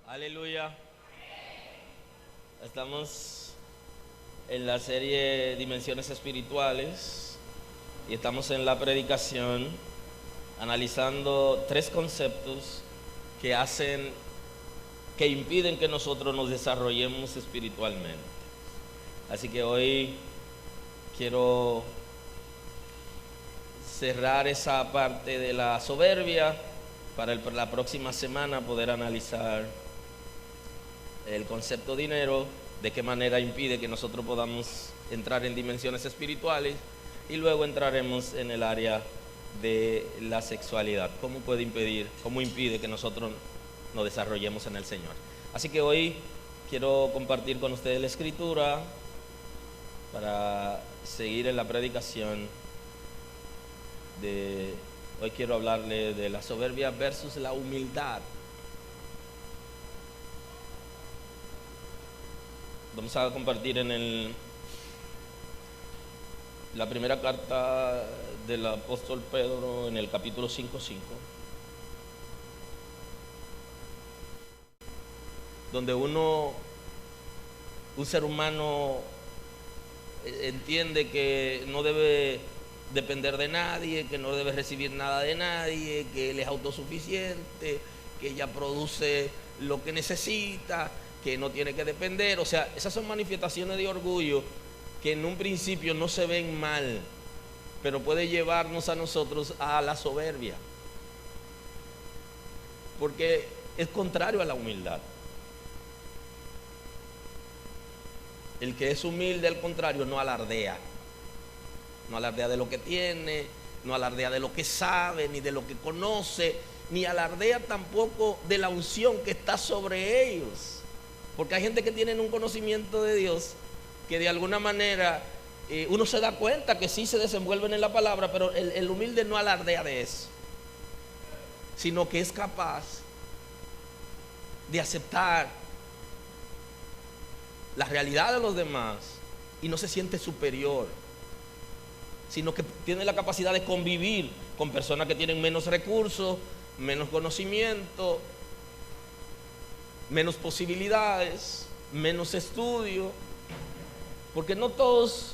Aleluya. Estamos en la serie Dimensiones Espirituales y estamos en la predicación analizando tres conceptos que impiden que nosotros nos desarrollemos espiritualmente. Así que hoy quiero cerrar esa parte de la soberbia para la próxima semana poder analizar el concepto dinero, de qué manera impide que nosotros podamos entrar en dimensiones espirituales, y luego entraremos en el área de la sexualidad, cómo impide que nosotros nos desarrollemos en el Señor. Así que hoy quiero compartir con ustedes la escritura para seguir en la predicación de hoy. Quiero hablarle de la soberbia versus la humildad. Vamos a compartir en la primera carta del apóstol Pedro, en el capítulo 5:5, donde un ser humano entiende que no debe depender de nadie, que no debe recibir nada de nadie, que él es autosuficiente, que ella produce lo que necesita, que no tiene que depender. O sea, esas son manifestaciones de orgullo que en un principio no se ven mal, pero puede llevarnos a nosotros a la soberbia, porque es contrario a la humildad. El que es humilde, al contrario, no alardea. No alardea de lo que tiene, no alardea de lo que sabe, ni de lo que conoce, ni alardea tampoco de la unción que está sobre ellos. Porque hay gente que tiene un conocimiento de Dios que de alguna manera uno se da cuenta que sí se desenvuelven en la palabra, pero el humilde no alardea de eso, sino que es capaz de aceptar la realidad de los demás y no se siente superior, sino que tiene la capacidad de convivir con personas que tienen menos recursos, menos conocimiento, menos posibilidades, menos estudio, porque no todos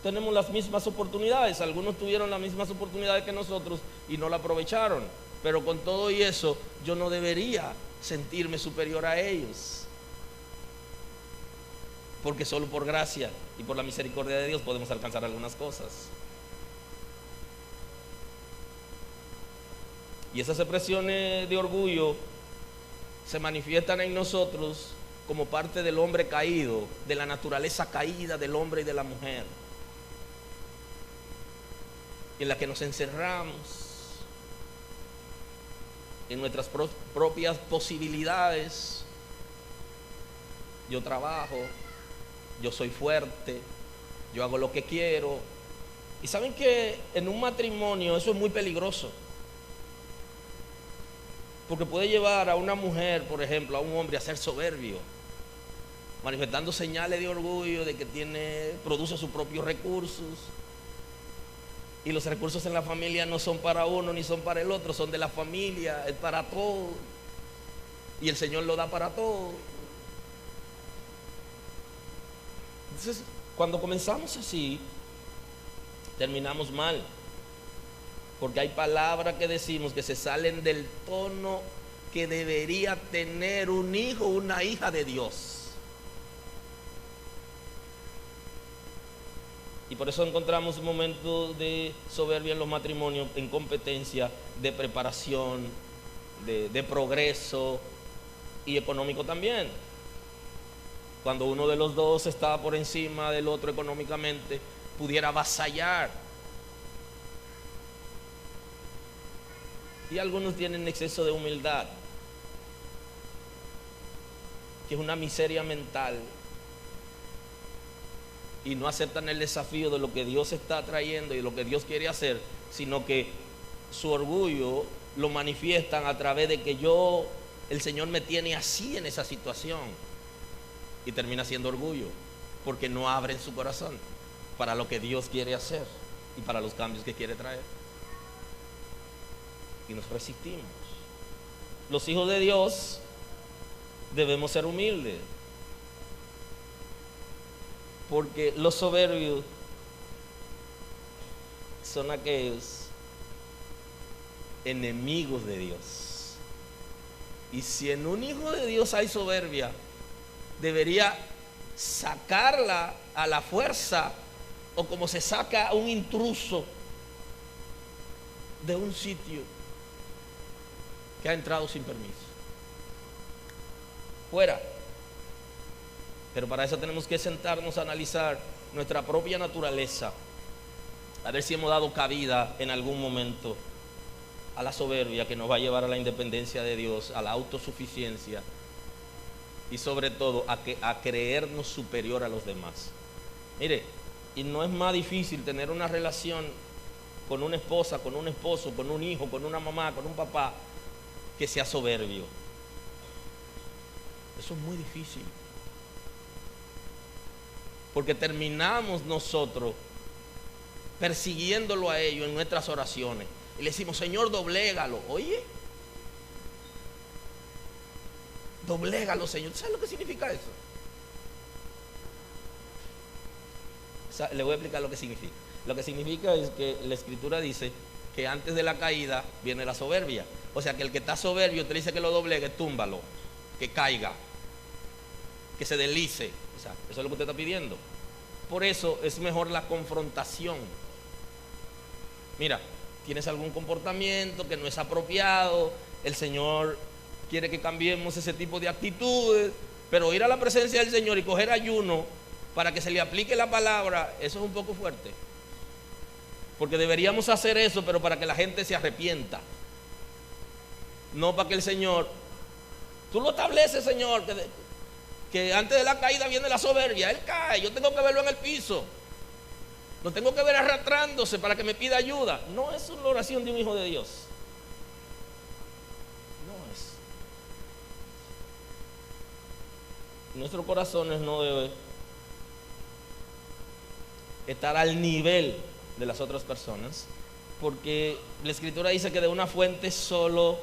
tenemos las mismas oportunidades. Algunos tuvieron las mismas oportunidades que nosotros y no la aprovecharon, pero con todo y eso yo no debería sentirme superior a ellos, porque solo por gracia y por la misericordia de Dios podemos alcanzar algunas cosas. Y esas expresiones de orgullo se manifiestan en nosotros como parte del hombre caído, de la naturaleza caída del hombre y de la mujer, en la que nos encerramos en nuestras propias posibilidades. Yo trabajo, yo soy fuerte, yo hago lo que quiero. Y saben que en un matrimonio eso es muy peligroso, porque puede llevar a una mujer, por ejemplo, a un hombre a ser soberbio, manifestando señales de orgullo, de que produce sus propios recursos, y los recursos en la familia no son para uno ni son para el otro, son de la familia, es para todo, y el Señor lo da para todo. Entonces, cuando comenzamos así, terminamos mal, porque hay palabras que decimos que se salen del tono que debería tener un hijo o una hija de Dios. Y por eso encontramos momentos de soberbia en los matrimonios, en competencia, de preparación, de progreso y económico también. Cuando uno de los dos está por encima del otro económicamente, pudiera avasallar. Y algunos tienen exceso de humildad, que es una miseria mental, y no aceptan el desafío de lo que Dios está trayendo y lo que Dios quiere hacer, sino que su orgullo lo manifiestan a través de que el Señor me tiene así en esa situación, y termina siendo orgullo, porque no abren su corazón para lo que Dios quiere hacer y para los cambios que quiere traer. Y nos resistimos. Los hijos de Dios debemos ser humildes. Porque los soberbios son aquellos enemigos de Dios. Y si en un hijo de Dios hay soberbia, debería sacarla a la fuerza, o como se saca a un intruso de un sitio que ha entrado sin permiso. Fuera. Pero para eso tenemos que sentarnos a analizar nuestra propia naturaleza, a ver si hemos dado cabida en algún momento a la soberbia que nos va a llevar a la independencia de Dios, a la autosuficiencia y sobre todo a creernos superior a los demás. Mire, y no es más difícil tener una relación con una esposa, con un esposo, con un hijo, con una mamá, con un papá, que sea soberbio. Eso es muy difícil. Porque terminamos nosotros persiguiéndolo a ellos en nuestras oraciones. Y le decimos, Señor, doblégalo. Oye, doblégalo, Señor. ¿Sabes lo que significa eso? Le voy a explicar lo que significa. Lo que significa es que la Escritura dice que antes de la caída viene la soberbia. O sea que el que está soberbio te dice que lo doblegue, túmbalo, que caiga, que se deslice. O sea, eso es lo que usted está pidiendo. Por eso es mejor la confrontación. Mira, tienes algún comportamiento que no es apropiado, el Señor quiere que cambiemos ese tipo de actitudes, pero ir a la presencia del Señor y coger ayuno para que se le aplique la palabra, eso es un poco fuerte. Porque deberíamos hacer eso, pero para que la gente se arrepienta, no para que el Señor, tú lo estableces, Señor, que antes de la caída viene la soberbia. Él cae, yo tengo que verlo en el piso, lo tengo que ver arrastrándose para que me pida ayuda. No es una oración de un hijo de Dios. No es. Nuestros corazones no deben estar al nivel de las otras personas, porque la Escritura dice que de una fuente solo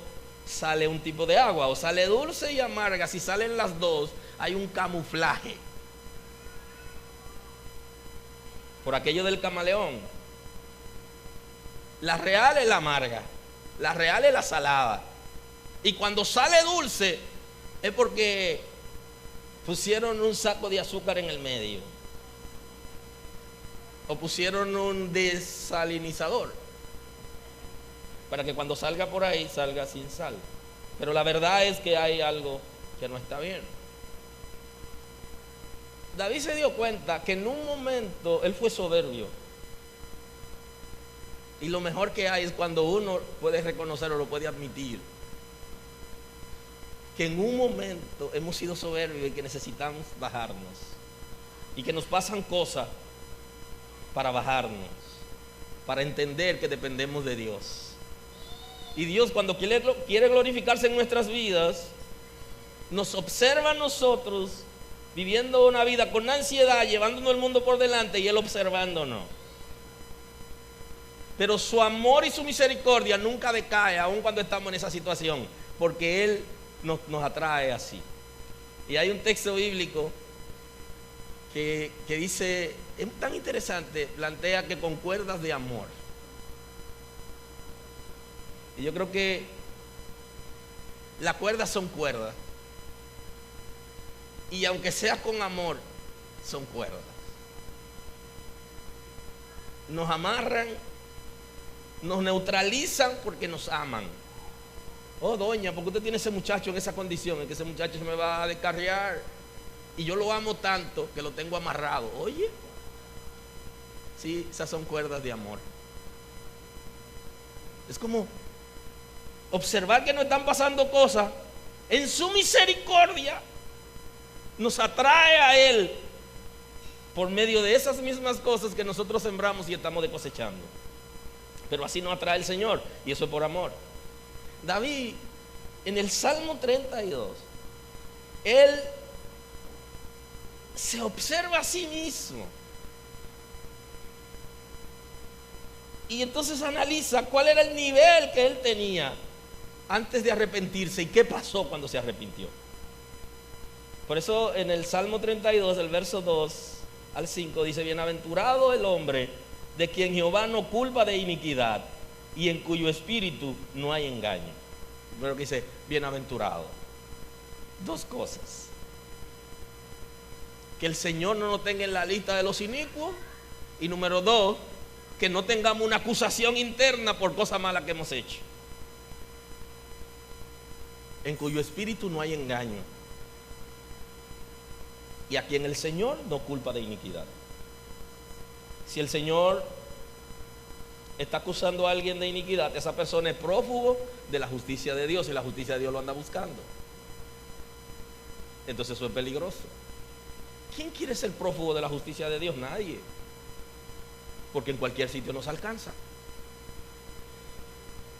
sale un tipo de agua, o sale dulce y amarga. Si salen las dos, hay un camuflaje. Por aquello del camaleón. La real es la amarga, la real es la salada. Y cuando sale dulce es porque pusieron un saco de azúcar en el medio, o pusieron un desalinizador para que cuando salga por ahí salga sin sal. Pero la verdad es que hay algo que no está bien. David se dio cuenta que en un momento él fue soberbio. Y lo mejor que hay es cuando uno puede reconocer o lo puede admitir, que en un momento hemos sido soberbios y que necesitamos bajarnos, y que nos pasan cosas para bajarnos, para entender que dependemos de Dios. Y Dios, cuando quiere glorificarse en nuestras vidas, nos observa a nosotros viviendo una vida con ansiedad, llevándonos el mundo por delante y Él observándonos. Pero su amor y su misericordia nunca decae, aun cuando estamos en esa situación, porque Él nos atrae así. Y hay un texto bíblico que dice, es tan interesante, plantea que con cuerdas de amor. Y yo creo que las cuerdas son cuerdas. Y aunque sea con amor, son cuerdas. Nos amarran, nos neutralizan porque nos aman. Oh, doña, ¿por qué usted tiene ese muchacho en esa condición? Es que ese muchacho se me va a descarriar. Y yo lo amo tanto que lo tengo amarrado. Oye, sí, esas son cuerdas de amor. Es como observar que nos están pasando cosas. En su misericordia nos atrae a Él por medio de esas mismas cosas que nosotros sembramos y estamos cosechando. Pero así nos atrae el Señor, y eso es por amor. David, en el Salmo 32, él se observa a sí mismo y entonces analiza cuál era el nivel que él tenía antes de arrepentirse y qué pasó cuando se arrepintió. Por eso en el Salmo 32, el verso 2 al 5 dice: bienaventurado el hombre de quien Jehová no culpa de iniquidad y en cuyo espíritu no hay engaño. Primero que dice bienaventurado. Dos cosas: que el Señor no nos tenga en la lista de los inicuos, y número dos, que no tengamos una acusación interna por cosas malas que hemos hecho. En cuyo espíritu no hay engaño y a quien el Señor no culpa de iniquidad. Si el Señor está acusando a alguien de iniquidad, esa persona es prófugo de la justicia de Dios, y la justicia de Dios lo anda buscando. Entonces eso es peligroso. ¿Quién quiere ser prófugo de la justicia de Dios? Nadie. Porque en cualquier sitio nos alcanza.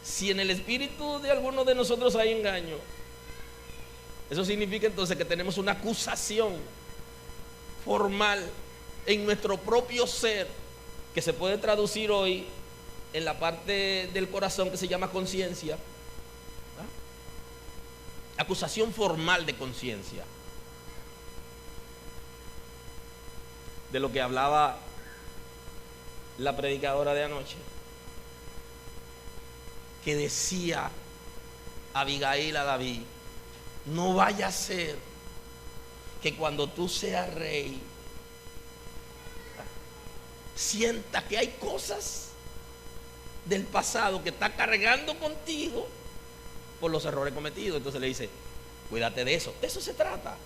Si en el espíritu de alguno de nosotros hay engaño, eso significa entonces que tenemos una acusación formal en nuestro propio ser, que se puede traducir hoy en la parte del corazón que se llama conciencia. Acusación formal de conciencia. De lo que hablaba la predicadora de anoche, que decía Abigail a David: no vaya a ser que cuando tú seas rey sienta que hay cosas del pasado que está cargando contigo por los errores cometidos. Entonces le dice: cuídate de eso. De eso se trata.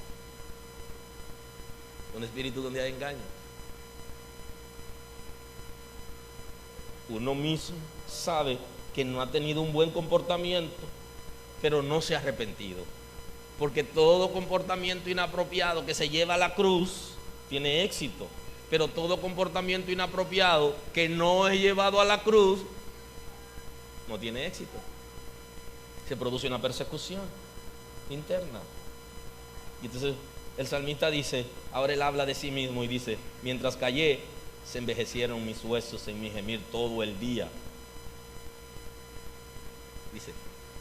Un espíritu donde hay engaño. Uno mismo sabe que no ha tenido un buen comportamiento, pero no se ha arrepentido. Porque todo comportamiento inapropiado que se lleva a la cruz tiene éxito, pero todo comportamiento inapropiado que no es llevado a la cruz no tiene éxito. Se produce una persecución interna. Y entonces el salmista dice, ahora él habla de sí mismo y dice: mientras callé, se envejecieron mis huesos en mi gemir todo el día. Dice: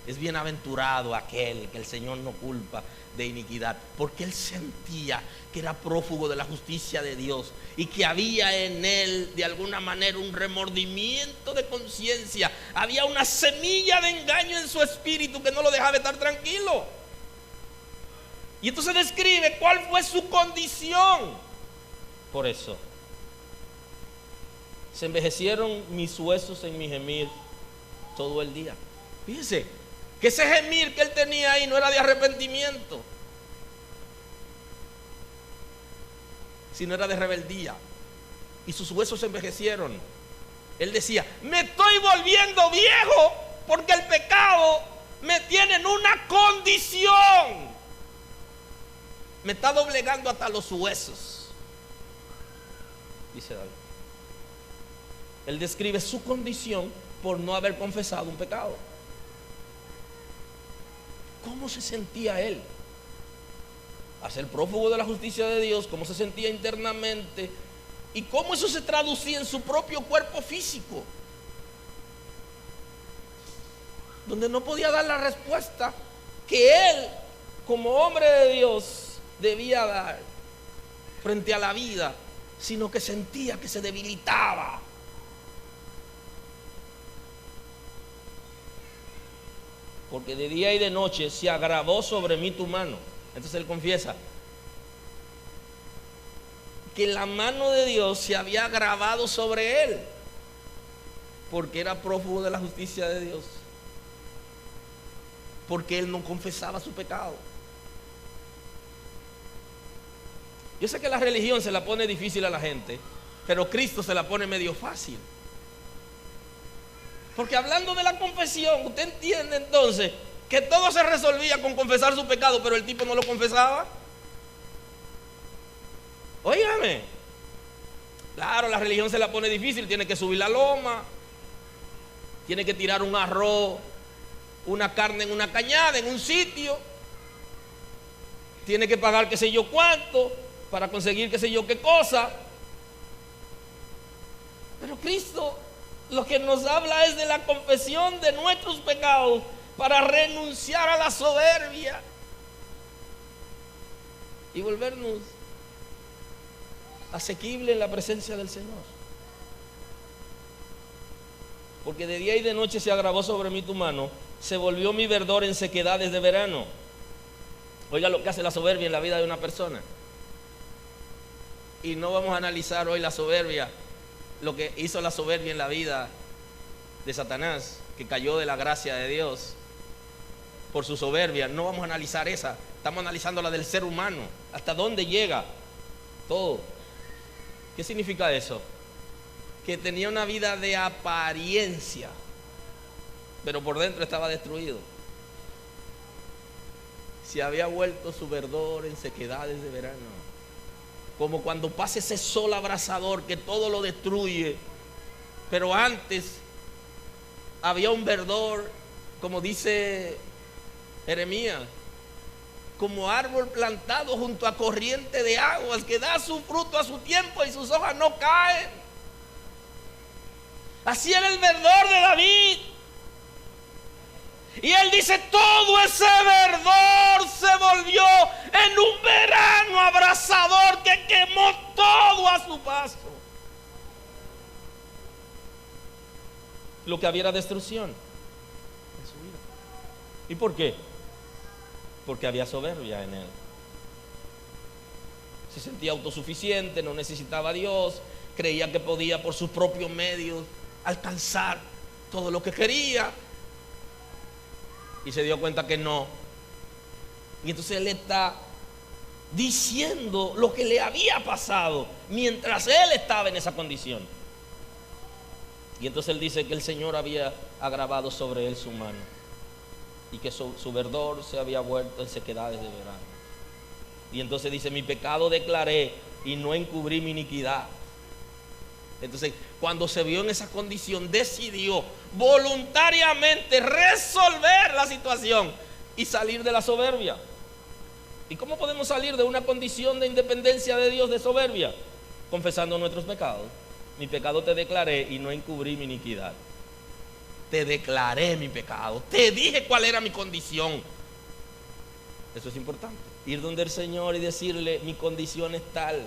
es bienaventurado aquel que el Señor no culpa de iniquidad, porque él sentía que era prófugo de la justicia de Dios y que había en él de alguna manera un remordimiento de conciencia. Había una semilla de engaño en su espíritu que no lo dejaba estar tranquilo. Y entonces describe cuál fue su condición. Por eso: se envejecieron mis huesos en mi gemir todo el día. Fíjense que ese gemir que él tenía ahí no era de arrepentimiento, sino era de rebeldía. Y sus huesos se envejecieron. Él decía: me estoy volviendo viejo porque el pecado me tiene en una condición. Me está doblegando hasta los huesos. Dice David. Él describe su condición por no haber confesado un pecado. ¿Cómo se sentía él? A ser prófugo de la justicia de Dios, ¿cómo se sentía internamente? Y cómo eso se traducía en su propio cuerpo físico, donde no podía dar la respuesta que él, como hombre de Dios, debía dar frente a la vida, sino que sentía que se debilitaba. Porque de día y de noche se agravó sobre mí tu mano. Entonces él confiesa que la mano de Dios se había agravado sobre él, porque era prófugo de la justicia de Dios, porque él no confesaba su pecado. Yo sé que la religión se la pone difícil a la gente, pero Cristo se la pone medio fácil. Porque hablando de la confesión, usted entiende entonces que todo se resolvía con confesar su pecado, pero el tipo no lo confesaba. Óigame, claro, la religión se la pone difícil. Tiene que subir la loma, tiene que tirar un arroz, una carne en una cañada, en un sitio, tiene que pagar qué sé yo cuánto para conseguir qué sé yo qué cosa. Pero Cristo lo que nos habla es de la confesión de nuestros pecados para renunciar a la soberbia. y volvernos asequibles en la presencia del Señor. Porque de día y de noche se agravó sobre mí tu mano, se volvió mi verdor en sequedades de verano. Oiga lo que hace la soberbia en la vida de una persona. Y no vamos a analizar hoy la soberbia, lo que hizo la soberbia en la vida de Satanás, que cayó de la gracia de Dios por su soberbia. No vamos a analizar esa, estamos analizando la del ser humano, hasta dónde llega todo. ¿Qué significa eso? Que tenía una vida de apariencia, pero por dentro estaba destruido. Se había vuelto su verdor en sequedades de verano, como cuando pasa ese sol abrasador que todo lo destruye, pero antes había un verdor, como dice Jeremías, como árbol plantado junto a corriente de aguas, que da su fruto a su tiempo y sus hojas no caen. Así era el verdor de David. Y él dice, todo ese verdor se volvió en un verano abrasador que quemó todo a su paso. Lo que había era destrucción en su vida. ¿Y por qué? Porque había soberbia en él. Se sentía autosuficiente, no necesitaba a Dios, creía que podía por sus propios medios alcanzar todo lo que quería, y se dio cuenta que no. Y entonces él está diciendo lo que le había pasado mientras él estaba en esa condición. Y entonces él dice que el Señor había agravado sobre él su mano y que su verdor se había vuelto en sequedades de verano. Y entonces dice, mi pecado declaré y no encubrí mi iniquidad. Entonces, cuando se vio en esa condición, decidió voluntariamente resolver la situación y salir de la soberbia. ¿Y cómo podemos salir de una condición de independencia de Dios, de soberbia? Confesando nuestros pecados. Mi pecado te declaré y no encubrí mi iniquidad. Te declaré mi pecado, te dije cuál era mi condición. Eso es importante. Ir donde el Señor y decirle, mi condición es tal,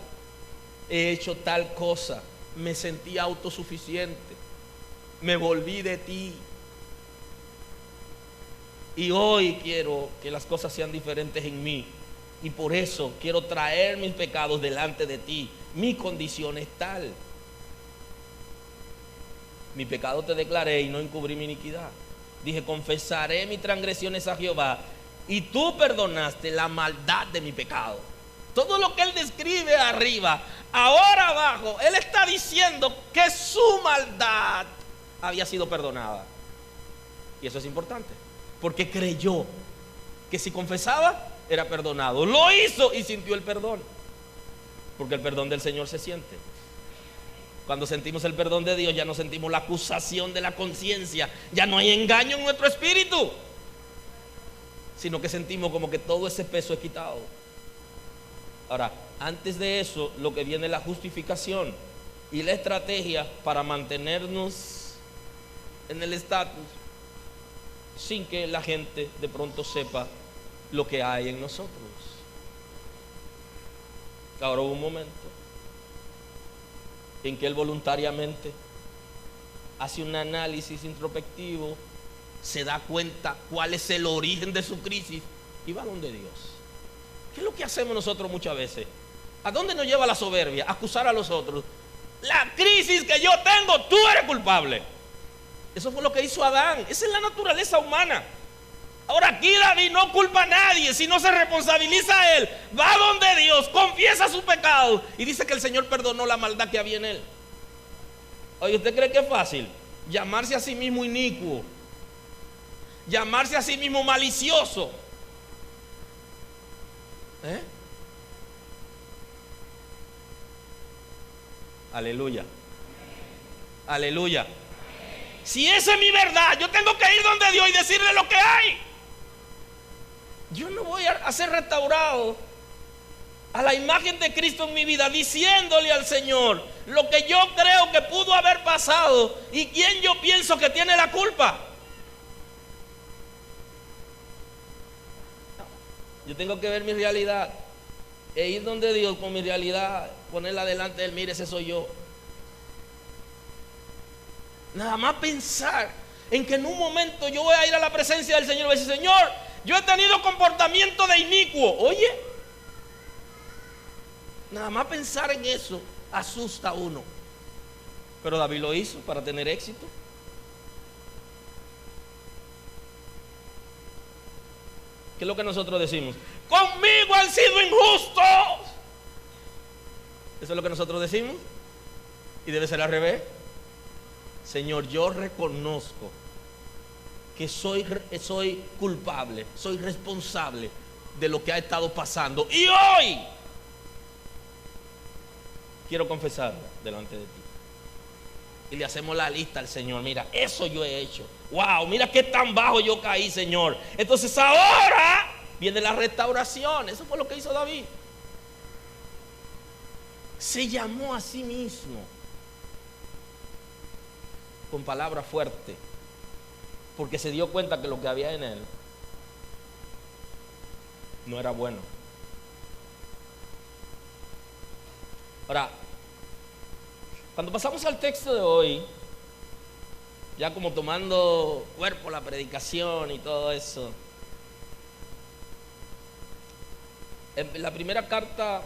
he hecho tal cosa, me sentí autosuficiente, me volví de ti, y hoy quiero que las cosas sean diferentes en mí, y por eso quiero traer mis pecados delante de ti. Mi condición es tal. Mi pecado te declaré y no encubrí mi iniquidad. Dije, confesaré mis transgresiones a Jehová, y tú perdonaste la maldad de mi pecado. Todo lo que él describe arriba, ahora abajo, él está diciendo que su maldad había sido perdonada. Y eso es importante, porque creyó que si confesaba, era perdonado. Lo hizo y sintió el perdón, porque el perdón del Señor se siente. Cuando sentimos el perdón de Dios, ya no sentimos la acusación de la conciencia, ya no hay engaño en nuestro espíritu, sino que sentimos como que todo ese peso es quitado. Ahora, antes de eso, lo que viene es la justificación y la estrategia para mantenernos en el estatus sin que la gente de pronto sepa lo que hay en nosotros. Ahora hubo un momento en que él voluntariamente hace un análisis introspectivo, se da cuenta cuál es el origen de su crisis y va donde Dios. ¿Qué es lo que hacemos nosotros muchas veces? ¿A dónde nos lleva la soberbia? Acusar a los otros. La crisis que yo tengo, tú eres culpable. Eso fue lo que hizo Adán. Esa es la naturaleza humana. Ahora aquí David no culpa a nadie, sino se responsabiliza a él. Va donde Dios, confiesa su pecado y dice que el Señor perdonó la maldad que había en él. Oye, ¿usted cree que es fácil llamarse a sí mismo inicuo? Llamarse a sí mismo malicioso. Aleluya. Aleluya. Si esa es mi verdad, yo tengo que ir donde Dios y decirle lo que hay. Yo no voy a ser restaurado a la imagen de Cristo en mi vida diciéndole al Señor lo que yo creo que pudo haber pasado y quién yo pienso que tiene la culpa. Yo tengo que ver mi realidad e ir donde Dios con mi realidad, ponerla delante de Él. Mire, ese soy yo. Nada más pensar en que en un momento yo voy a ir a la presencia del Señor y voy a decir: Señor, yo he tenido comportamiento de inicuo. Oye, nada más pensar en eso asusta a uno. Pero David lo hizo para tener éxito. ¿Qué es lo que nosotros decimos? Conmigo han sido injustos. Eso es lo que nosotros decimos. Y debe ser al revés. Señor, yo reconozco que soy culpable, soy responsable de lo que ha estado pasando. Y hoy quiero confesarlo delante de ti. Y le hacemos la lista al Señor. Mira, eso yo he hecho. Wow, mira qué tan bajo yo caí, Señor. Entonces ahora viene la restauración. Eso fue lo que hizo David. Se llamó a sí mismo con palabra fuerte, porque se dio cuenta que lo que había en él no era bueno. Ahora, cuando pasamos al texto de hoy, ya como tomando cuerpo la predicación y todo eso, en la primera carta,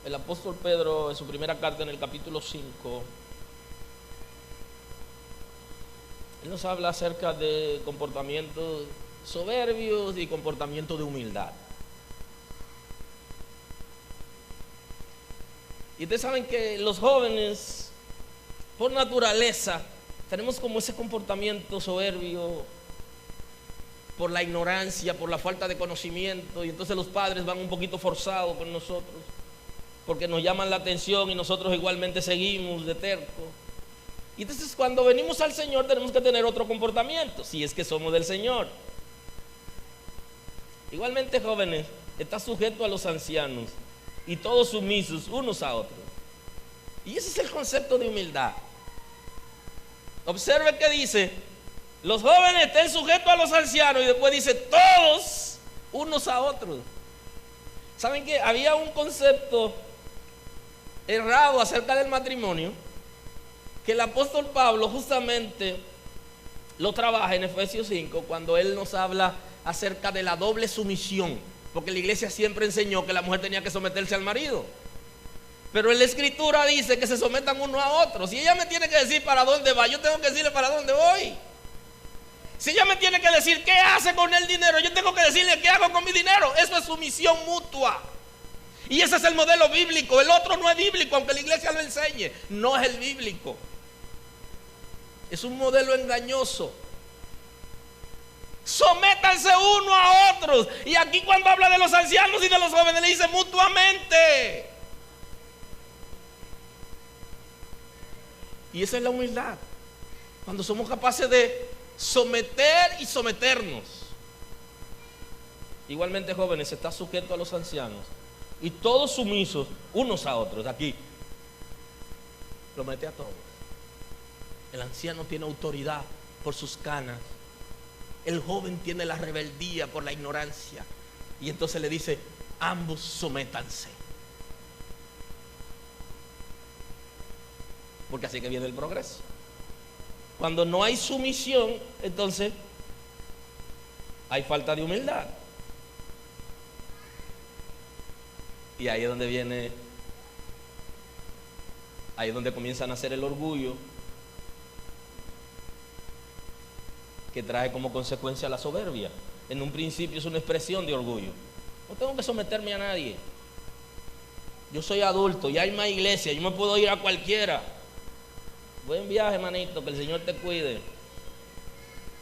el apóstol Pedro, en su primera carta, en el capítulo 5, él nos habla acerca de comportamientos soberbios y comportamiento de humildad. Y ustedes saben que los jóvenes, por naturaleza, tenemos como ese comportamiento soberbio por la ignorancia, por la falta de conocimiento, y entonces los padres van un poquito forzados con nosotros, porque nos llaman la atención y nosotros igualmente seguimos de terco. Y entonces cuando venimos al Señor tenemos que tener otro comportamiento, si es que somos del Señor. Igualmente, jóvenes, está sujeto a los ancianos y todos sumisos unos a otros. Y ese es el concepto de humildad. Observe que dice: los jóvenes estén sujetos a los ancianos, y después dice: todos unos a otros. ¿Saben qué? Había un concepto errado acerca del matrimonio que el apóstol Pablo justamente lo trabaja en Efesios 5, cuando él nos habla acerca de la doble sumisión, porque la iglesia siempre enseñó que la mujer tenía que someterse al marido, pero en la escritura dice que se sometan uno a otro. Si ella me tiene que decir para dónde va, yo tengo que decirle para dónde voy. Si ella me tiene que decir qué hace con el dinero, yo tengo que decirle qué hago con mi dinero. Eso es sumisión mutua. Y ese es el modelo bíblico. El otro no es bíblico, aunque la iglesia lo enseñe. No es el bíblico. Es un modelo engañoso. Sométanse uno a otros. Y aquí, cuando habla de los ancianos y de los jóvenes, le dice mutuamente. Y esa es la humildad. Cuando somos capaces de someter y someternos. Igualmente, jóvenes, está sujeto a los ancianos y todos sumisos unos a otros. Aquí lo mete a todos. El anciano tiene autoridad por sus canas, el joven tiene la rebeldía por la ignorancia, y entonces le dice: ambos sométanse, porque así que viene el progreso. Cuando no hay sumisión, entonces hay falta de humildad. Y ahí es donde viene, ahí es donde comienza a nacer el orgullo, que trae como consecuencia la soberbia. En un principio es una expresión de orgullo. No tengo que someterme a nadie. Yo soy adulto, ya hay más iglesia, yo me puedo ir a cualquiera. Buen viaje, manito, que el Señor te cuide.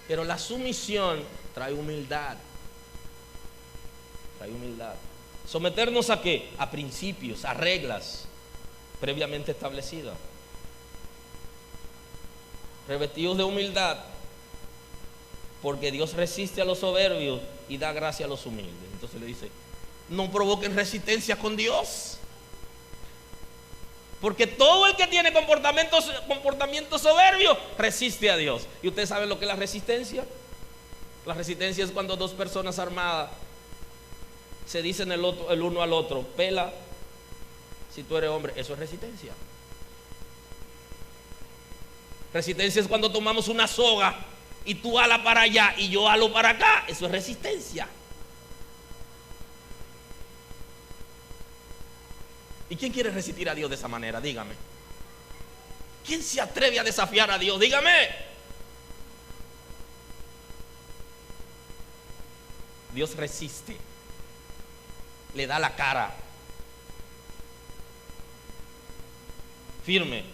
Pero la sumisión trae humildad. Trae humildad. ¿Someternos a qué? A principios, a reglas previamente establecidas. Revestidos de humildad, porque Dios resiste a los soberbios y da gracia a los humildes. Entonces le dice: no provoquen resistencia con Dios, porque todo el que tiene comportamiento soberbio resiste a Dios. ¿Y ustedes saben lo que es la resistencia? La resistencia es cuando dos personas armadas se dicen el uno al otro, pela si tú eres hombre. Eso es resistencia. Resistencia es cuando tomamos una soga y tú alas para allá y yo halo para acá. Eso es resistencia. ¿Y quién quiere resistir a Dios de esa manera? Dígame. ¿Quién se atreve a desafiar a Dios? Dígame. Dios resiste, le da la cara firme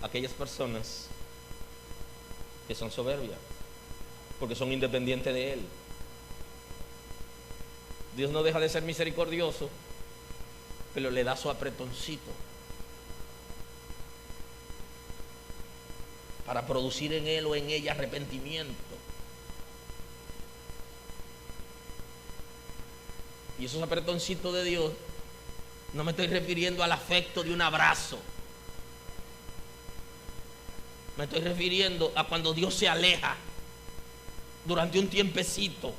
a aquellas personas que son soberbias, porque son independientes de Él. Dios no deja de ser misericordioso, pero le da su apretoncito para producir en él o en ella arrepentimiento. Y esos apretoncitos de Dios, no me estoy refiriendo al afecto de un abrazo. Me estoy refiriendo a cuando Dios se aleja durante un tiempecito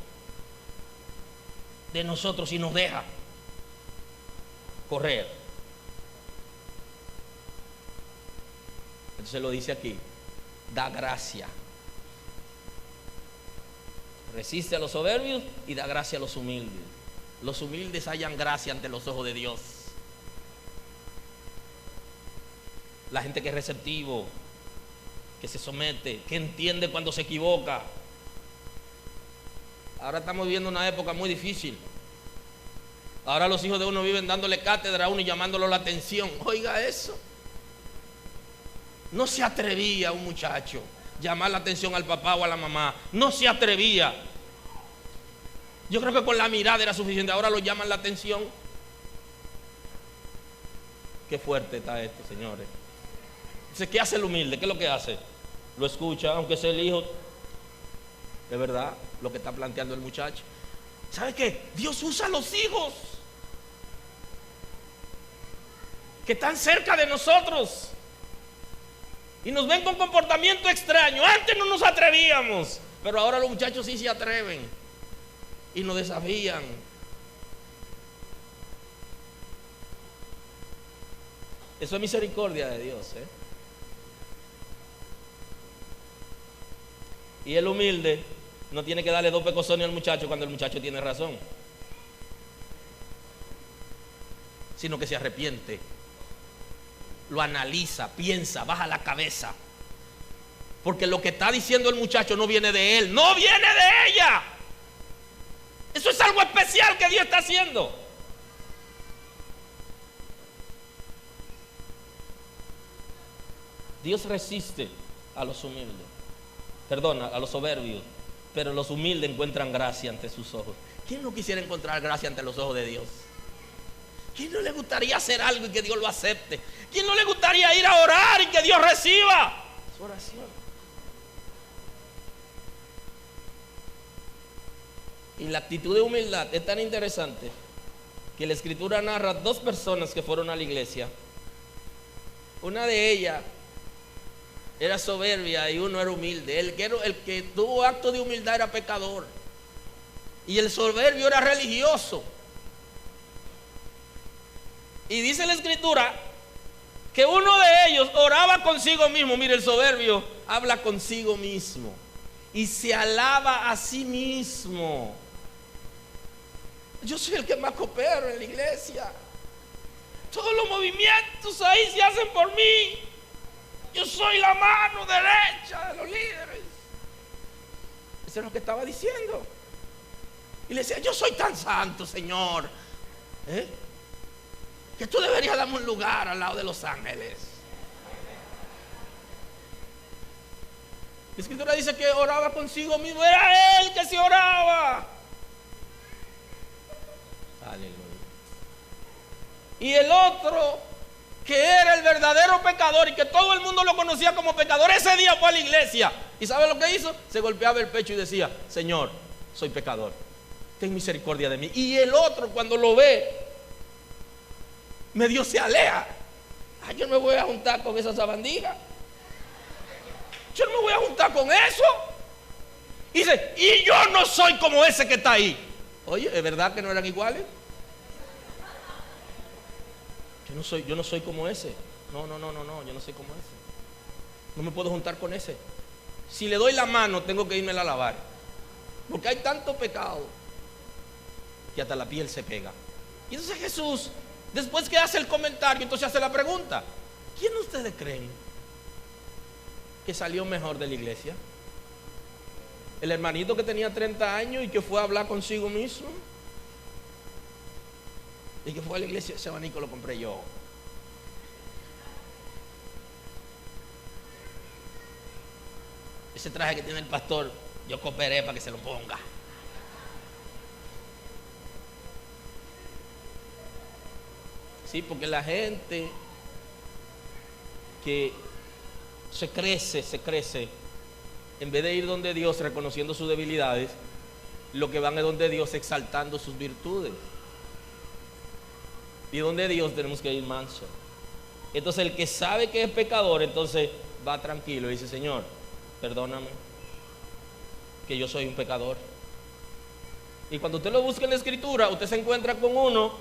de nosotros y nos deja correr. Entonces lo dice aquí, da gracia. Resiste a los soberbios y da gracia a los humildes. Los humildes hallan gracia ante los ojos de Dios. La gente que es receptivo, que se somete, que entiende cuando se equivoca. Ahora estamos viviendo una época muy difícil. Ahora los hijos de uno viven dándole cátedra a uno y llamándolo la atención. Oiga eso. No se atrevía un muchacho llamar la atención al papá o a la mamá. No se atrevía. Yo creo que con la mirada era suficiente. Ahora lo llaman la atención. Qué fuerte está esto, señores. Entonces, ¿qué hace el humilde? ¿Qué es lo que hace? Lo escucha, aunque sea el hijo. De verdad, lo que está planteando el muchacho. ¿Sabe qué? Dios usa a los hijos que están cerca de nosotros y nos ven con comportamiento extraño. Antes no nos atrevíamos, pero ahora los muchachos sí se atreven y nos desafían. Eso es misericordia de Dios, ¿eh? Y el humilde no tiene que darle dos pecosones al muchacho cuando el muchacho tiene razón, sino que se arrepiente, lo analiza, piensa, baja la cabeza, porque lo que está diciendo el muchacho no viene de él, no viene de ella. Eso es algo especial que Dios está haciendo. Dios resiste a los humildes, perdona, a los soberbios, pero los humildes encuentran gracia ante sus ojos. ¿Quién no quisiera encontrar gracia ante los ojos de Dios? ¿Quién no le gustaría hacer algo y que Dios lo acepte? ¿Quién no le gustaría ir a orar y que Dios reciba su oración? Y la actitud de humildad es tan interesante que la Escritura narra dos personas que fueron a la iglesia. Una de ellas era soberbia y uno era humilde. El que tuvo acto de humildad era pecador y el soberbio era religioso. Y dice la Escritura que uno de ellos oraba consigo mismo. Mire, el soberbio habla consigo mismo y se alaba a sí mismo. Yo soy el que más coopero en la iglesia. Todos los movimientos ahí se hacen por mí. Yo soy la mano derecha de los líderes. Eso es lo que estaba diciendo. Y le decía, yo soy tan santo, Señor, que tú deberías darme un lugar al lado de los ángeles. La Escritura dice que oraba consigo mismo. Era él que se oraba. Aleluya. Y el otro, que era el verdadero pecador y que todo el mundo lo conocía como pecador, ese día fue a la iglesia. ¿Y sabe lo que hizo? Se golpeaba el pecho y decía, Señor, soy pecador, ten misericordia de mí. Y el otro, cuando lo ve, medio se aleja. Yo no me voy a juntar con esa sabandija. Yo no me voy a juntar con eso. Y dice, y yo no soy como ese que está ahí. Oye, ¿es verdad que no eran iguales? Yo no soy como ese. No, yo no soy como ese. No me puedo juntar con ese. Si le doy la mano, tengo que irme a lavar. Porque hay tanto pecado que hasta la piel se pega. Y entonces Jesús, después que hace el comentario, entonces hace la pregunta: ¿quién ustedes creen que salió mejor de la iglesia? ¿El hermanito que tenía 30 años y que fue a hablar consigo mismo? Y que fue a la iglesia, ese abanico lo compré yo. Ese traje que tiene el pastor, yo cooperé para que se lo ponga. Sí, porque la gente que se crece, en vez de ir donde Dios reconociendo sus debilidades, lo que van es donde Dios exaltando sus virtudes. Y donde Dios tenemos que ir manso. Entonces el que sabe que es pecador, entonces va tranquilo y dice: Señor, perdóname, que yo soy un pecador. Y cuando usted lo busca en la escritura, usted se encuentra con uno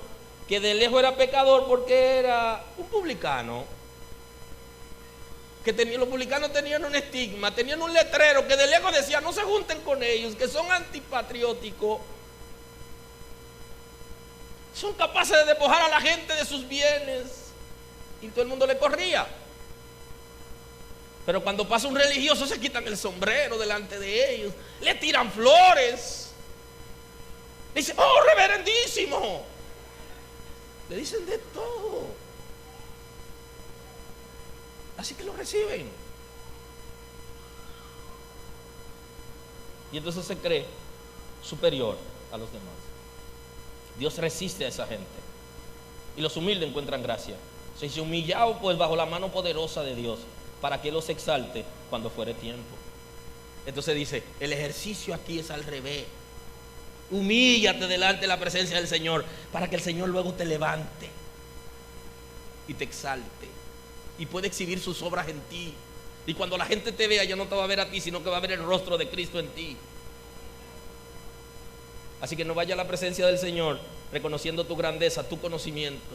que de lejos era pecador porque era un publicano. Los publicanos tenían un estigma, tenían un letrero que de lejos decía: no se junten con ellos, que son antipatrióticos, son capaces de despojar a la gente de sus bienes. Y todo el mundo le corría. Pero cuando pasa un religioso, se quitan el sombrero delante de ellos, le tiran flores, le dicen: oh, reverendísimo. Le dicen de todo. Así que lo reciben. Y entonces se cree superior a los demás. Dios resiste a esa gente. Y los humildes encuentran gracia. Se dice: humillado pues bajo la mano poderosa de Dios, para que los exalte cuando fuere tiempo. Entonces dice: el ejercicio aquí es al revés. Humíllate delante de la presencia del Señor, para que el Señor luego te levante y te exalte y puede exhibir sus obras en ti. Y cuando la gente te vea, ya no te va a ver a ti, sino que va a ver el rostro de Cristo en ti. Así que no vaya a la presencia del Señor reconociendo tu grandeza, tu conocimiento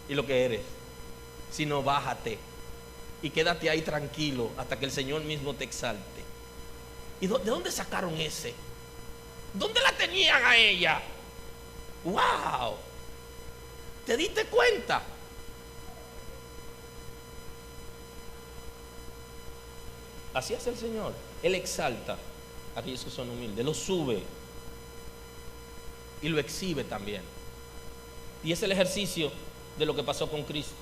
y lo que eres, sino bájate y quédate ahí tranquilo hasta que el Señor mismo te exalte. ¿Y de dónde sacaron ese? ¿Dónde la tenían a ella? ¡Wow! ¿Te diste cuenta? Así es el Señor. Él exalta a aquellos que son humildes, lo sube y lo exhibe también. Y es el ejercicio de lo que pasó con Cristo.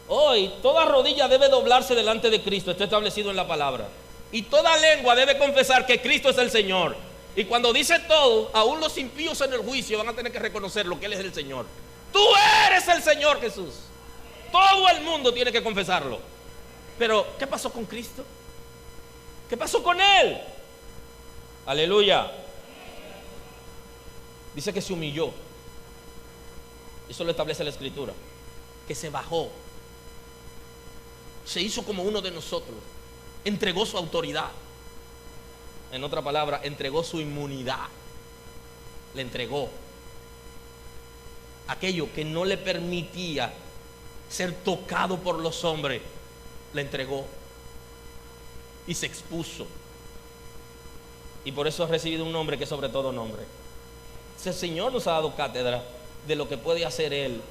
Hoy toda rodilla debe doblarse delante de Cristo, está establecido en la palabra. Y toda lengua debe confesar que Cristo es el Señor. Y cuando dice todo, aún los impíos en el juicio van a tener que reconocer lo que Él es el Señor. Tú eres el Señor Jesús. Todo el mundo tiene que confesarlo. Pero ¿qué pasó con Cristo? ¿Qué pasó con Él? Aleluya. Dice que se humilló. Eso lo establece la Escritura. Que se bajó. Se hizo como uno de nosotros. Entregó su autoridad. En otra palabra, entregó su inmunidad. Le entregó aquello que no le permitía ser tocado por los hombres. Le entregó y se expuso. Y por eso ha recibido un nombre que es sobre todo nombre. El Señor nos ha dado cátedra de lo que puede hacer Él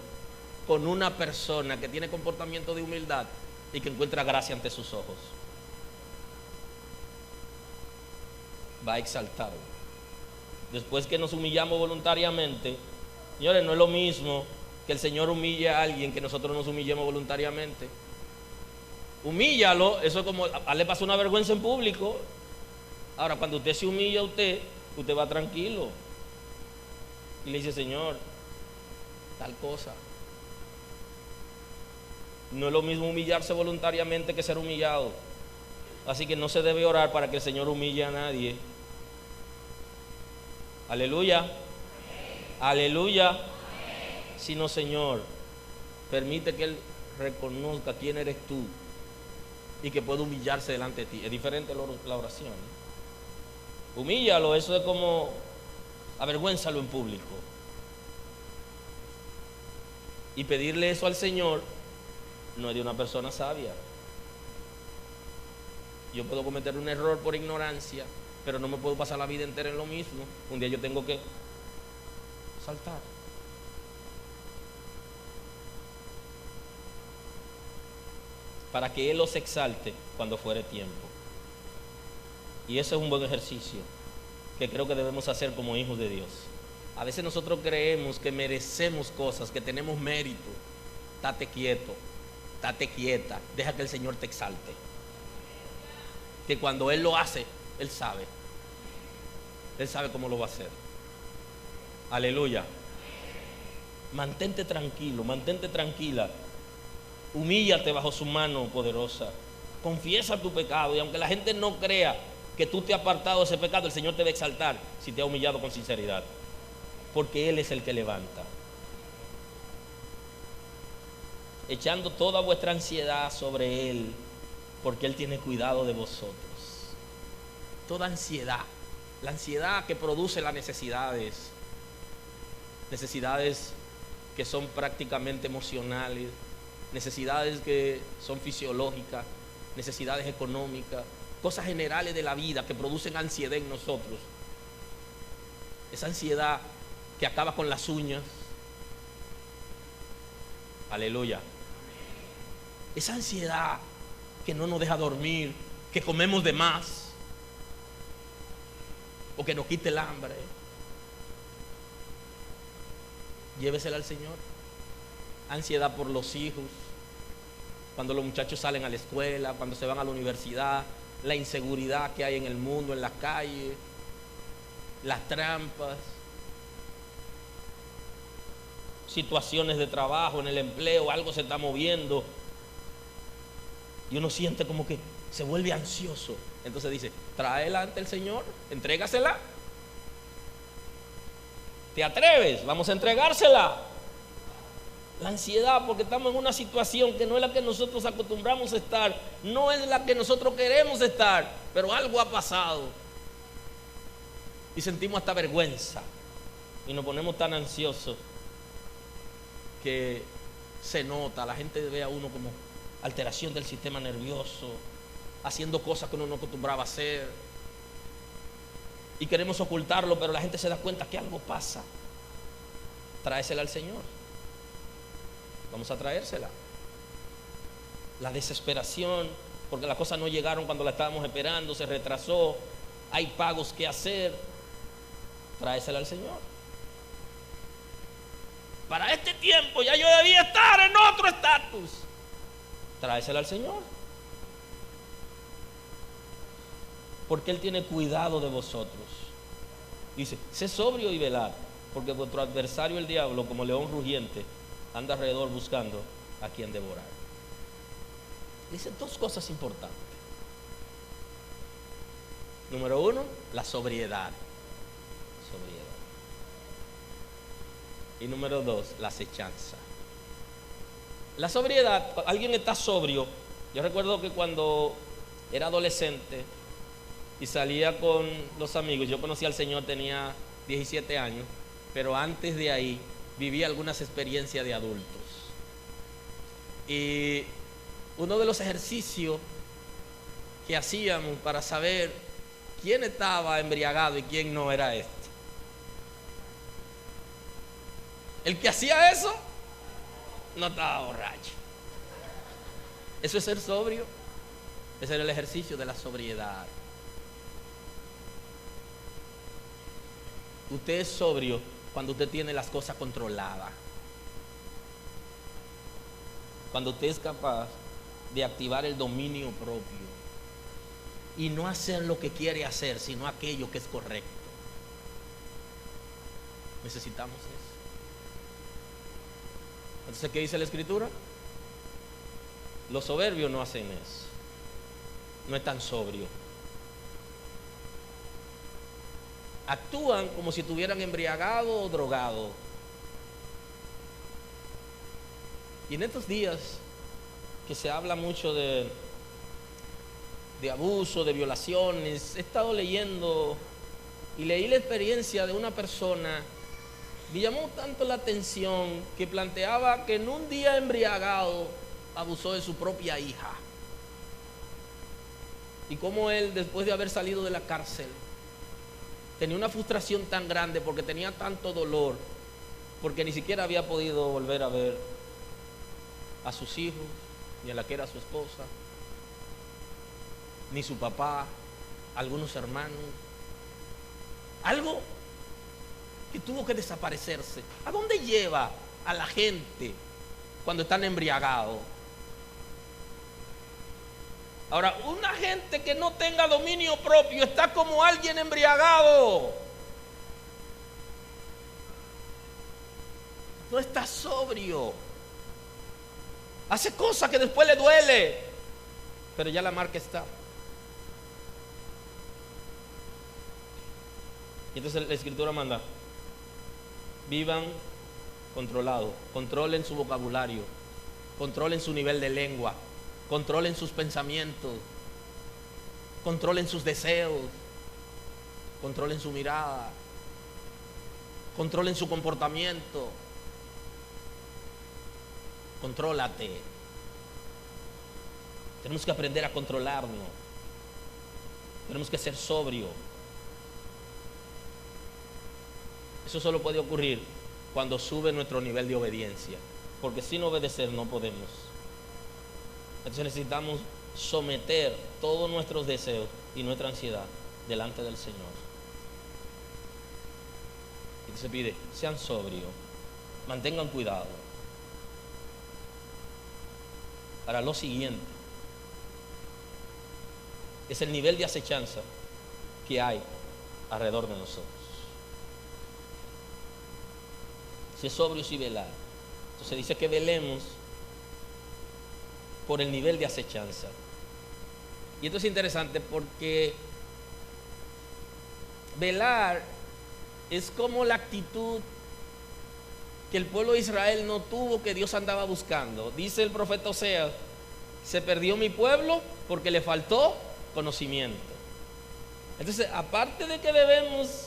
con una persona que tiene comportamiento de humildad y que encuentra gracia ante sus ojos. Va a exaltarlo. Después que nos humillamos voluntariamente, señores, no es lo mismo que el Señor humille a alguien que nosotros nos humillemos voluntariamente. Humíllalo, eso es como le pasa una vergüenza en público. Ahora, cuando usted se humilla a usted va tranquilo y le dice: Señor, tal cosa. No es lo mismo humillarse voluntariamente que ser humillado. Así que no se debe orar para que el Señor humille a nadie. Aleluya. Aleluya. Sino, Señor, permite que Él reconozca quién eres tú y que pueda humillarse delante de ti. Es diferente la oración. Humíllalo, eso es como Avergüénzalo en público. Y pedirle eso al Señor no es de una persona sabia. Yo puedo cometer un error por ignorancia, pero no me puedo pasar la vida entera en lo mismo. Un día yo tengo que saltar. Para que Él los exalte cuando fuere tiempo. Y eso es un buen ejercicio que creo que debemos hacer como hijos de Dios. A veces nosotros creemos que merecemos cosas, que tenemos mérito. Estate quieto, estate quieta, deja que el Señor te exalte. Que cuando Él lo hace, Él sabe cómo lo va a hacer. Aleluya. Mantente tranquilo, mantente tranquila. Humíllate bajo su mano poderosa. Confiesa tu pecado, y aunque la gente no crea que tú te has apartado de ese pecado, el Señor te va a exaltar si te ha humillado con sinceridad, porque Él es el que levanta. Echando toda vuestra ansiedad sobre Él, porque Él tiene cuidado de vosotros. Toda ansiedad, la ansiedad que produce las necesidades que son prácticamente emocionales, necesidades que son fisiológicas, necesidades económicas, cosas generales de la vida que producen ansiedad en nosotros. Esa ansiedad que acaba con las uñas. Aleluya. Esa ansiedad que no nos deja dormir, que comemos de más, o que nos quite el hambre. Llévesela al Señor. Ansiedad por los hijos, cuando los muchachos salen a la escuela, cuando se van a la universidad, la inseguridad que hay en el mundo, en las calles, las trampas, situaciones de trabajo, en el empleo, algo se está moviendo y uno siente como que se vuelve ansioso. Entonces dice, tráela ante el Señor, entrégasela. ¿Te atreves? Vamos a entregársela. La ansiedad, porque estamos en una situación que no es la que nosotros acostumbramos a estar, no es la que nosotros queremos estar, pero algo ha pasado y sentimos hasta vergüenza y nos ponemos tan ansiosos que se nota, la gente ve a uno como alteración del sistema nervioso, haciendo cosas que uno no acostumbraba a hacer, y queremos ocultarlo, pero la gente se da cuenta que algo pasa. Tráesela al Señor. Vamos a traérsela. La desesperación, porque las cosas no llegaron cuando la estábamos esperando, se retrasó, hay pagos que hacer. Tráesela al Señor. Para este tiempo ya yo debía estar en otro estatus. Tráesela al Señor. Porque Él tiene cuidado de vosotros. Dice, sé sobrio y velad, porque vuestro adversario el diablo, como león rugiente, anda alrededor buscando a quien devorar. Dice dos cosas importantes. Número uno, la sobriedad. Y número dos, la acechanza. La sobriedad, alguien está sobrio. Yo recuerdo que cuando era adolescente y salía con los amigos, yo conocí al Señor, tenía 17 años, pero antes de ahí viví algunas experiencias de adultos. Y uno de los ejercicios que hacíamos para saber quién estaba embriagado y quién no era este. El que hacía eso no estaba borracho. Eso es ser sobrio. Ese era el ejercicio de la sobriedad. Usted es sobrio cuando usted tiene las cosas controladas. Cuando usted es capaz de activar el dominio propio y no hacer lo que quiere hacer, sino aquello que es correcto. Necesitamos eso. Entonces, ¿qué dice la Escritura? Los soberbios no hacen eso. No están sobrios. Actúan como si estuvieran embriagados o drogados. Y en estos días que se habla mucho de abuso, de violaciones, he estado leyendo y leí la experiencia de una persona. Me llamó tanto la atención que planteaba que en un día embriagado abusó de su propia hija. Y cómo él, después de haber salido de la cárcel, tenía una frustración tan grande porque tenía tanto dolor, porque ni siquiera había podido volver a ver a sus hijos, ni a la que era su esposa, ni su papá, algunos hermanos. Algo que tuvo que desaparecerse. ¿A dónde lleva a la gente cuando están embriagados? Ahora, una gente que no tenga dominio propio está como alguien embriagado. No está sobrio. Hace cosas que después le duele, pero ya la marca está. Y entonces la Escritura manda: vivan controlados, controlen su vocabulario, controlen su nivel de lengua, controlen sus pensamientos, controlen sus deseos, controlen su mirada, controlen su comportamiento. Contrólate. Tenemos que aprender a controlarnos. Tenemos que ser sobrios. Eso solo puede ocurrir cuando sube nuestro nivel de obediencia, porque sin obedecer no podemos. Entonces necesitamos someter todos nuestros deseos y nuestra ansiedad delante del Señor. Y se pide: sean sobrios, mantengan cuidado. Ahora, lo siguiente es el nivel de acechanza que hay alrededor de nosotros. Ser sobrios y velar. Entonces dice que velemos por el nivel de acechanza. Y esto es interesante porque velar es como la actitud que el pueblo de Israel no tuvo, que Dios andaba buscando. Dice el profeta Oseas: se perdió mi pueblo porque le faltó conocimiento. Entonces, aparte de que debemos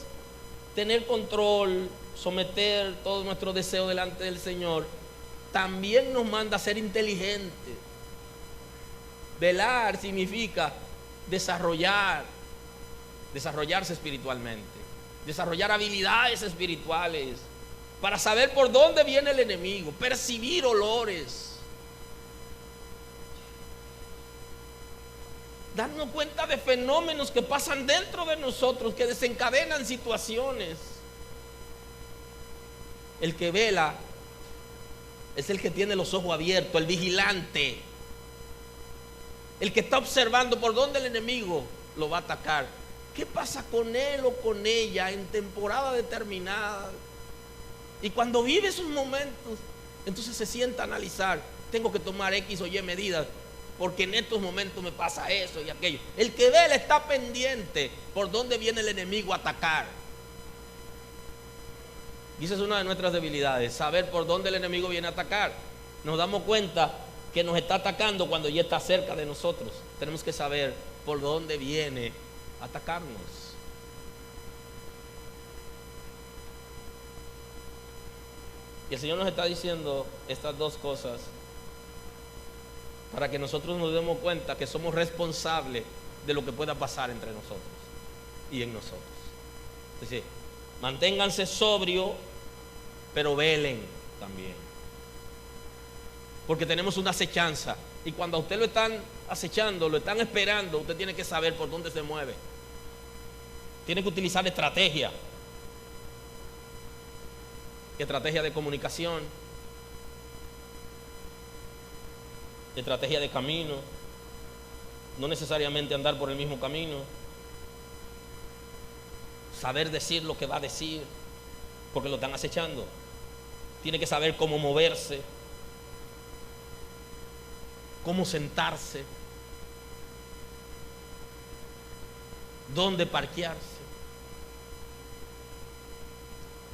tener control, someter todos nuestros deseos delante del Señor, también nos manda a ser inteligentes. Velar significa desarrollarse espiritualmente, desarrollar habilidades espirituales para saber por dónde viene el enemigo, percibir olores, darnos cuenta de fenómenos que pasan dentro de nosotros, que desencadenan situaciones. El que vela es el que tiene los ojos abiertos, el vigilante, el que está observando por dónde el enemigo lo va a atacar. ¿Qué pasa con él o con ella en temporada determinada? Y cuando vive esos momentos, entonces se sienta a analizar: tengo que tomar X o Y medidas, porque en estos momentos me pasa eso y aquello. El que vela está pendiente por dónde viene el enemigo a atacar. Y esa es una de nuestras debilidades, saber por dónde el enemigo viene a atacar. Nos damos cuenta que nos está atacando cuando ya está cerca de nosotros. Tenemos que saber por dónde viene a atacarnos. Y el Señor nos está diciendo estas dos cosas para que nosotros nos demos cuenta que somos responsables de lo que pueda pasar entre nosotros y en nosotros. Es decir, manténganse sobrios, pero velen también, porque tenemos una acechanza, y cuando a usted lo están acechando, lo están esperando, usted tiene que saber por dónde se mueve. Tiene que utilizar estrategia de comunicación, estrategia de camino, no necesariamente andar por el mismo camino, saber decir lo que va a decir, porque lo están acechando. Tiene que saber cómo moverse, cómo sentarse, dónde parquearse.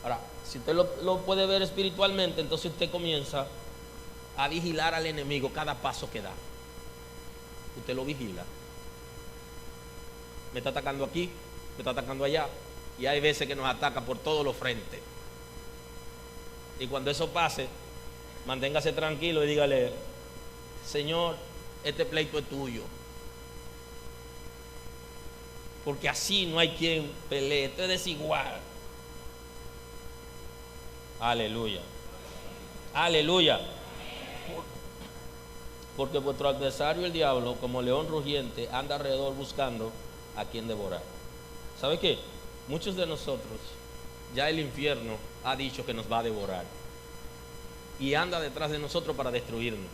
Ahora, si usted lo puede ver espiritualmente, entonces usted comienza a vigilar al enemigo cada paso que da. Usted lo vigila. Me está atacando aquí, me está atacando allá. y hay veces que nos ataca por todos los frentes. Y cuando eso pase, manténgase tranquilo y dígale: Señor, este pleito es tuyo, porque así no hay quien pelee, esto es desigual. Aleluya, aleluya. Porque vuestro adversario el diablo, como león rugiente, anda alrededor buscando a quien devorar. ¿Sabe qué? Muchos de nosotros, ya el infierno ha dicho que nos va a devorar y anda detrás de nosotros para destruirnos.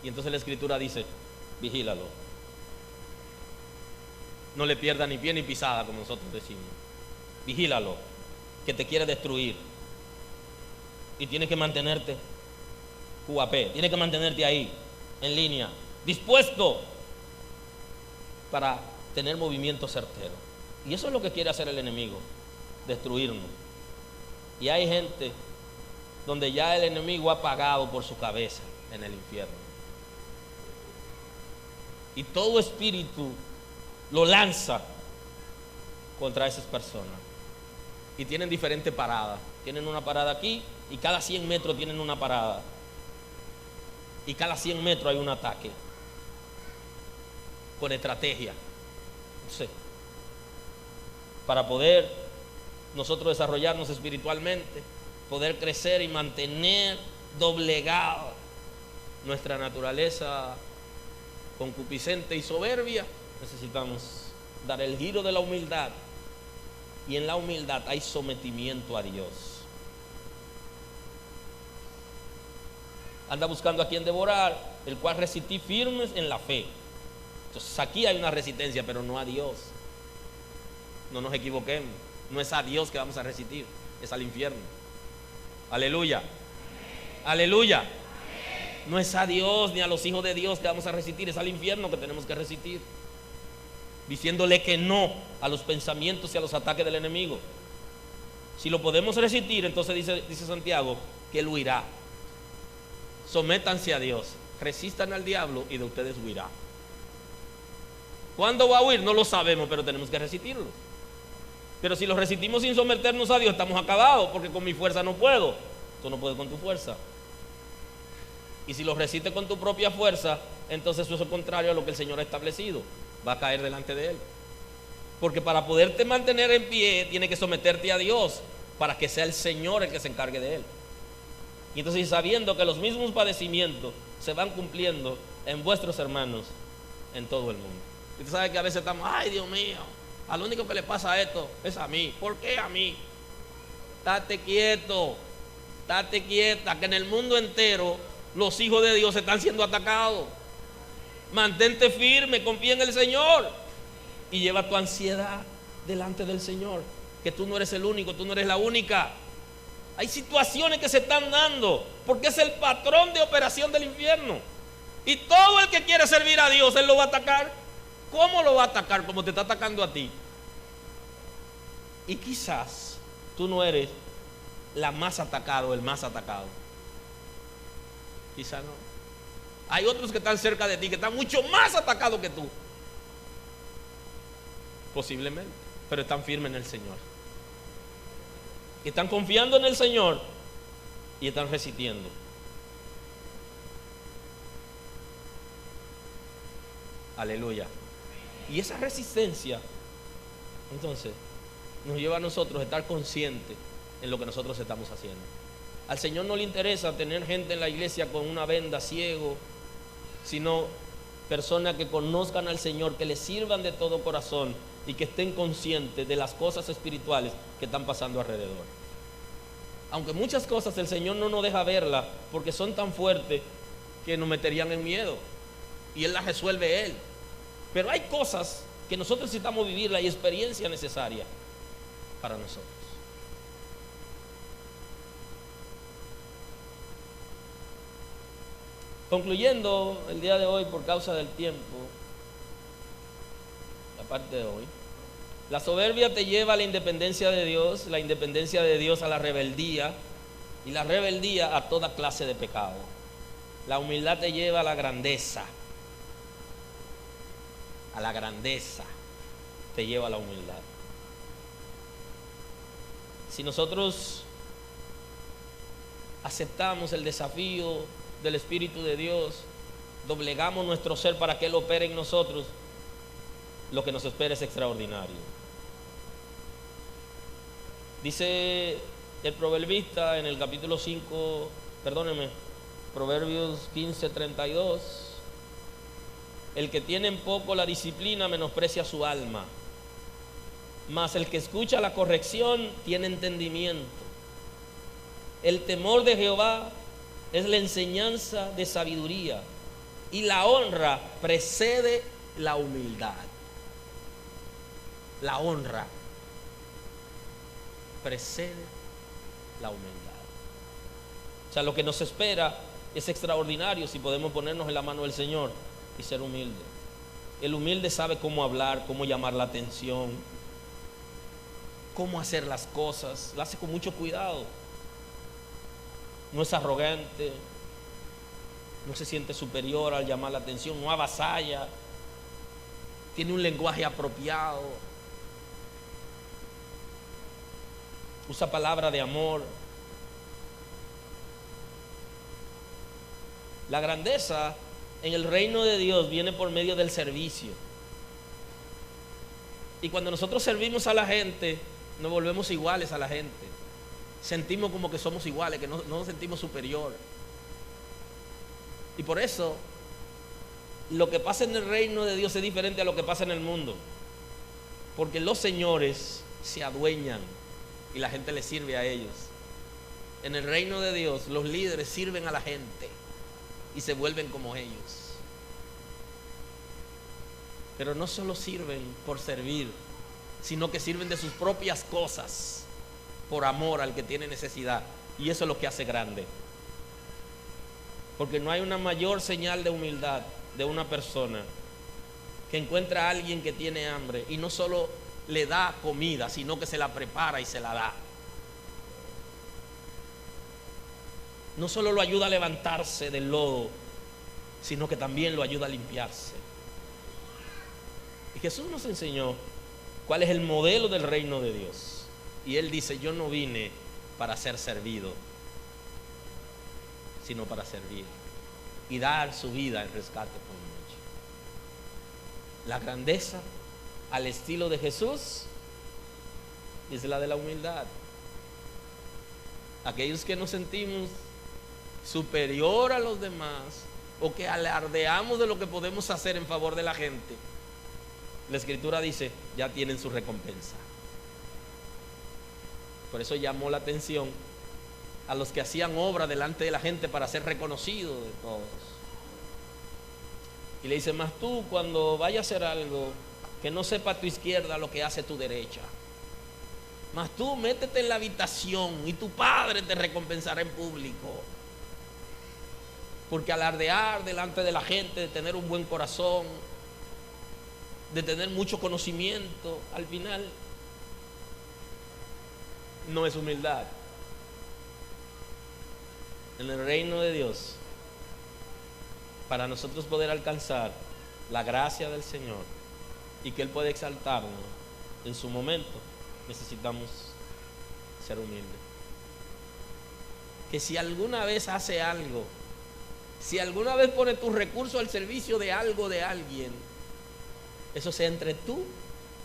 Y entonces la Escritura dice: vigílalo, no le pierda ni pie ni pisada, como nosotros decimos. Vigílalo, que te quiere destruir. Y tienes que mantenerte QAP, tienes que mantenerte ahí, en línea, dispuesto para tener movimiento certero. Y eso es lo que quiere hacer el enemigo, destruirnos. Y hay gente donde ya el enemigo ha pagado por su cabeza en el infierno. Y todo espíritu lo lanza contra esas personas. Y tienen diferentes paradas. Tienen una parada aquí y cada 100 metros tienen una parada. Y cada 100 metros hay un ataque. Con estrategia. Entonces, para poder nosotros desarrollarnos espiritualmente, poder crecer y mantener doblegada nuestra naturaleza concupiscente y soberbia, necesitamos dar el giro de la humildad. Y en la humildad hay sometimiento a Dios. Anda buscando a quien devorar, el cual resistí firmes en la fe. Entonces aquí hay una resistencia, pero no a Dios. No nos equivoquemos. No es a Dios que vamos a resistir, es al infierno. Aleluya. Aleluya. No es a Dios ni a los hijos de Dios que vamos a resistir, es al infierno que tenemos que resistir. Diciéndole que no a los pensamientos y a los ataques del enemigo. Si lo podemos resistir, entonces dice Santiago que él huirá. Sométanse a Dios, resistan al diablo y de ustedes huirá. ¿Cuándo va a huir? No lo sabemos, pero tenemos que resistirlo. Pero si lo resistimos sin someternos a Dios, estamos acabados, porque con mi fuerza no puedo. Tú no puedes con tu fuerza. Y si lo resistes con tu propia fuerza, entonces eso es lo contrario a lo que el Señor ha establecido. Va a caer delante de Él. Porque para poderte mantener en pie, tiene que someterte a Dios, para que sea el Señor el que se encargue de Él. Y entonces, sabiendo que los mismos padecimientos se van cumpliendo en vuestros hermanos en todo el mundo. Y tú sabes que a veces estamos: ay, Dios mío, al único que le pasa esto es a mí. ¿Por qué a mí? Estate quieto, estate quieta, que en el mundo entero los hijos de Dios están siendo atacados. Mantente firme, confía en el Señor y lleva tu ansiedad delante del Señor, que tú no eres el único, tú no eres la única. Hay situaciones que se están dando porque es el patrón de operación del infierno. Y todo el que quiere servir a Dios, Él lo va a atacar. ¿Cómo lo va a atacar? Como te está atacando a ti. Y quizás tú no eres la más atacada o el más atacado. Quizás no. Hay otros que están cerca de ti, que están mucho más atacados que tú. Posiblemente, pero están firmes en el Señor. Están confiando en el Señor y están resistiendo. Aleluya. Y esa resistencia, entonces, nos lleva a nosotros a estar conscientes en lo que nosotros estamos haciendo. Al Señor no le interesa tener gente en la iglesia con una venda, ciego, sino personas que conozcan al Señor, que le sirvan de todo corazón y que estén conscientes de las cosas espirituales que están pasando alrededor. Aunque muchas cosas el Señor no nos deja verlas porque son tan fuertes que nos meterían en miedo y Él las resuelve Él. Pero hay cosas que nosotros necesitamos vivir, la experiencia necesaria para nosotros. Concluyendo el día de hoy, por causa del tiempo, la parte de hoy, la soberbia te lleva a la independencia de Dios, la independencia de Dios a la rebeldía y la rebeldía a toda clase de pecado. La humildad te lleva a la grandeza. A la grandeza te lleva a la humildad. Si nosotros aceptamos el desafío del Espíritu de Dios, doblegamos nuestro ser para que Él opere en nosotros, lo que nos espera es extraordinario. Dice el proverbista en el capítulo 5, Proverbios 15:32, el que tiene en poco la disciplina menosprecia su alma, mas el que escucha la corrección tiene entendimiento. El temor de Jehová es la enseñanza de sabiduría, y la honra precede la humildad. La honra precede la humildad. O sea, lo que nos espera es extraordinario si podemos ponernos en la mano del Señor y ser humildes. El humilde sabe cómo hablar, cómo llamar la atención, cómo hacer las cosas, lo hace con mucho cuidado. No es arrogante, no se siente superior al llamar la atención, no avasalla, tiene un lenguaje apropiado, usa palabras de amor. La grandeza en el reino de Dios viene por medio del servicio. Y cuando nosotros servimos a la gente, nos volvemos iguales a la gente. Sentimos como que somos iguales, que no nos sentimos superior. Y por eso, lo que pasa en el reino de Dios es diferente a lo que pasa en el mundo. Porque los señores se adueñan y la gente les sirve a ellos. En el reino de Dios, los líderes sirven a la gente y se vuelven como ellos. Pero no solo sirven por servir, sino que sirven de sus propias cosas por amor al que tiene necesidad. Y eso es lo que hace grande. Porque no hay una mayor señal de humildad de una persona que encuentra a alguien que tiene hambre y no solo le da comida, sino que se la prepara y se la da. No solo lo ayuda a levantarse del lodo, sino que también lo ayuda a limpiarse. Y Jesús nos enseñó cuál es el modelo del reino de Dios. Y Él dice, yo no vine para ser servido, sino para servir y dar su vida en rescate por muchos. La grandeza al estilo de Jesús es la de la humildad. Aquellos que nos sentimos superior a los demás o que alardeamos de lo que podemos hacer en favor de la gente, la Escritura dice, ya tienen su recompensa. Por eso llamó la atención a los que hacían obra delante de la gente para ser reconocidos de todos. Y le dice, mas tú cuando vayas a hacer algo, que no sepa tu izquierda lo que hace tu derecha. Mas tú métete en la habitación y tu Padre te recompensará en público. Porque alardear delante de la gente, de tener un buen corazón, de tener mucho conocimiento, al final no es humildad. En el reino de Dios, para nosotros poder alcanzar la gracia del Señor y que Él pueda exaltarnos en su momento, necesitamos ser humildes. Que si alguna vez hace algo, si alguna vez pone tus recursos al servicio de algo, de alguien, eso sea entre tú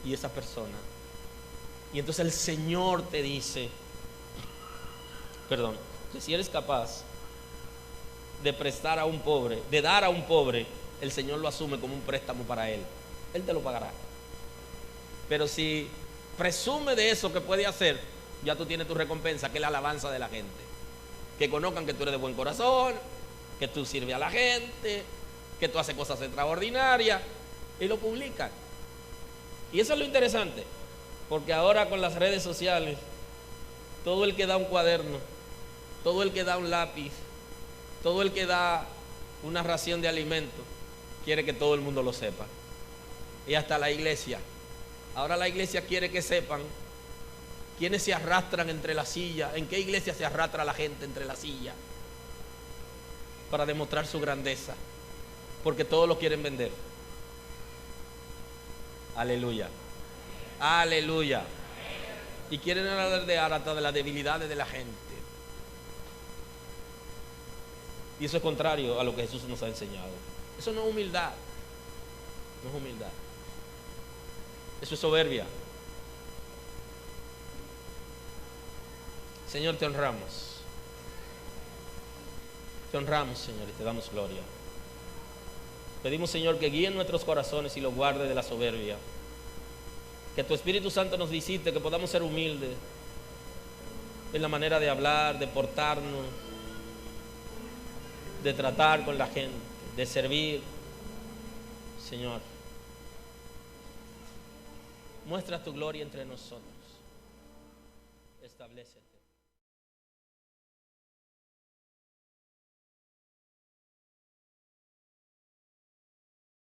y esa persona. Y entonces el Señor te dice, que si eres capaz de prestar a un pobre, de dar a un pobre, el Señor lo asume como un préstamo para Él. Él te lo pagará. Pero si presume de eso que puede hacer, ya tú tienes tu recompensa, que es la alabanza de la gente. Que conozcan que tú eres de buen corazón, que tú sirves a la gente, que tú haces cosas extraordinarias, y lo publican. Y eso es lo interesante, porque ahora con las redes sociales, todo el que da un cuaderno, todo el que da un lápiz, todo el que da una ración de alimento, quiere que todo el mundo lo sepa. Y hasta la iglesia. Ahora la iglesia quiere que sepan quiénes se arrastran entre las sillas, en qué iglesia se arrastra la gente entre las sillas, para demostrar su grandeza, porque todos lo quieren vender. Aleluya, aleluya. y quieren alardear hasta de las debilidades de la gente. Y eso es contrario a lo que Jesús nos ha enseñado. Eso no es humildad. No es humildad. Eso es soberbia. Señor, te honramos. Te honramos, Señor, y te damos gloria. Pedimos, Señor, que guíe nuestros corazones y los guarde de la soberbia. Que tu Espíritu Santo nos visite, que podamos ser humildes en la manera de hablar, de portarnos, de tratar con la gente, de servir. Señor, muestra tu gloria entre nosotros. Establécete.